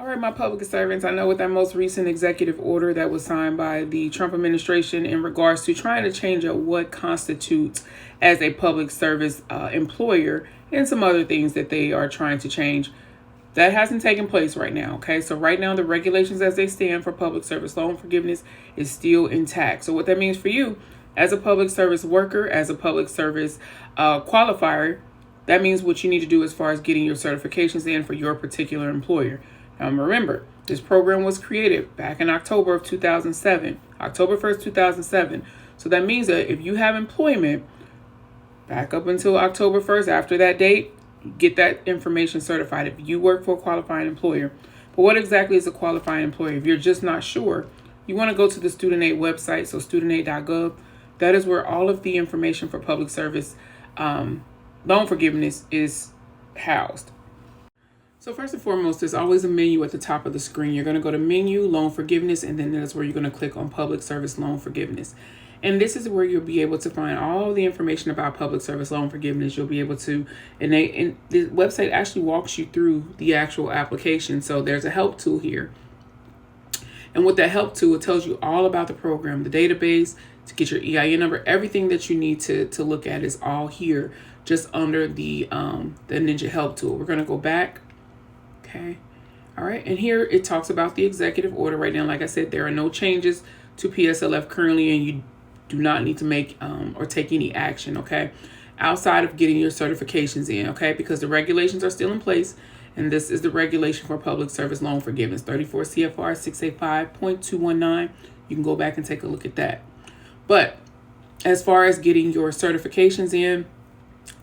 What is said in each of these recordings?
All right, my public servants, I know with that most recent executive order that was signed by the Trump administration in regards to trying to change up what constitutes as a public service employer and some other things that they are trying to change, that hasn't taken place right now. Okay, so right now the regulations as they stand for public service loan forgiveness is still intact. So what that means for you as a public service worker, as a public service qualifier, that means what you need to do as far as getting your certifications in for your particular employer. Remember, this program was created back in October of 2007, October 1st, 2007. So that means that if you have employment back up until October 1st, after that date, get that information certified if you work for a qualifying employer. But what exactly is a qualifying employer? If you're just not sure, you want to go to the student aid website, so studentaid.gov. That is where all of the information for public service loan forgiveness is housed. So first and foremost, there's always a menu at the top of the screen. You're going to go to menu, loan forgiveness, and then that's where you're going to click on public service loan forgiveness. And this is where you'll be able to find all the information about public service loan forgiveness. You'll be able to, and the website actually walks you through the actual application. So there's a help tool here. And with that help tool, it tells you all about the program, the database, to get your EIN number, everything that you need to look at is all here, just under the Ninja help tool. We're going to go back. Okay. All right. And here it talks about the executive order right now. Like I said, there are no changes to PSLF currently, and you do not need to make or take any action. Okay. Outside of getting your certifications in. Okay. Because the regulations are still in place. And this is the regulation for public service loan forgiveness, 34 CFR 685.219. You can go back and take a look at that. But as far as getting your certifications in,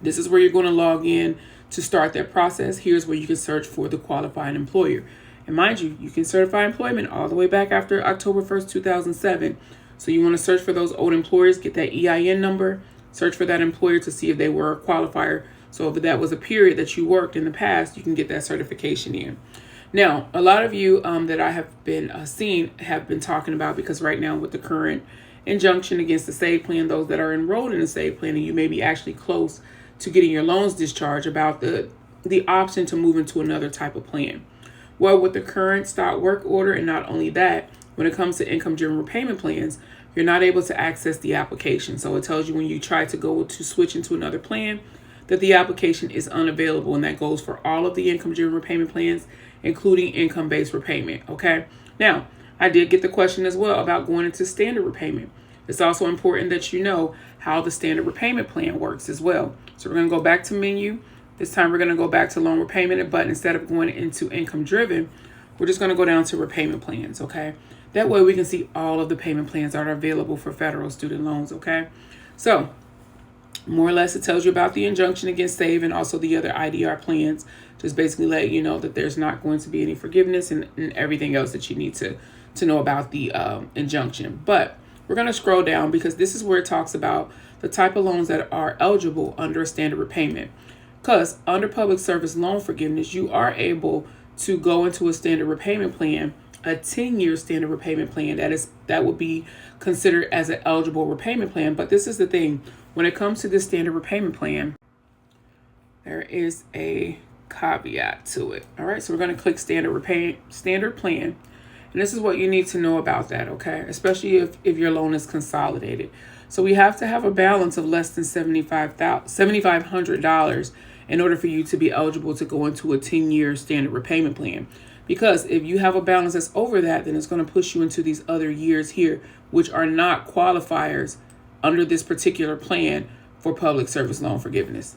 this is where you're going to log in to start that process. Here's where you can search for the qualifying employer. And mind you, you can certify employment all the way back after October 1st, 2007. So you want to search for those old employers, get that EIN number, search for that employer to see if they were a qualifier. So if that was a period that you worked in the past, you can get that certification in. Now, a lot of you that I have been seeing have been talking about, because right now with the current injunction against the SAVE plan, those that are enrolled in the SAVE plan, and you may be actually close to getting your loans discharged, about the option to move into another type of plan. Well, with the current stop work order, and not only that, when it comes to income driven repayment plans, you're not able to access the application. So it tells you when you try to go to switch into another plan that the application is unavailable, and that goes for all of the income driven repayment plans, including income based repayment. Okay. Now, I did get the question as well about going into standard repayment. It's also important that you know how the standard repayment plan works as well. So we're going to go back to menu. This time we're going to go back to loan repayment, but instead of going into income driven, we're just going to go down to repayment plans. Okay. That way we can see all of the payment plans that are available for federal student loans. Okay. So more or less it tells you about the injunction against SAVE and also the other IDR plans. Just basically let you know that there's not going to be any forgiveness and everything else that you need to know about the injunction. But we're going to scroll down because this is where it talks about the type of loans that are eligible under a standard repayment. Because under public service loan forgiveness, you are able to go into a standard repayment plan, a 10-year standard repayment plan that would be considered as an eligible repayment plan. But this is the thing, when it comes to this standard repayment plan, there is a caveat to it. All right, so we're going to click standard plan. And this is what you need to know about that, okay? Especially if your loan is consolidated. So we have to have a balance of less than $7,500 in order for you to be eligible to go into a 10-year standard repayment plan. Because if you have a balance that's over that, then it's going to push you into these other years here, which are not qualifiers under this particular plan for public service loan forgiveness.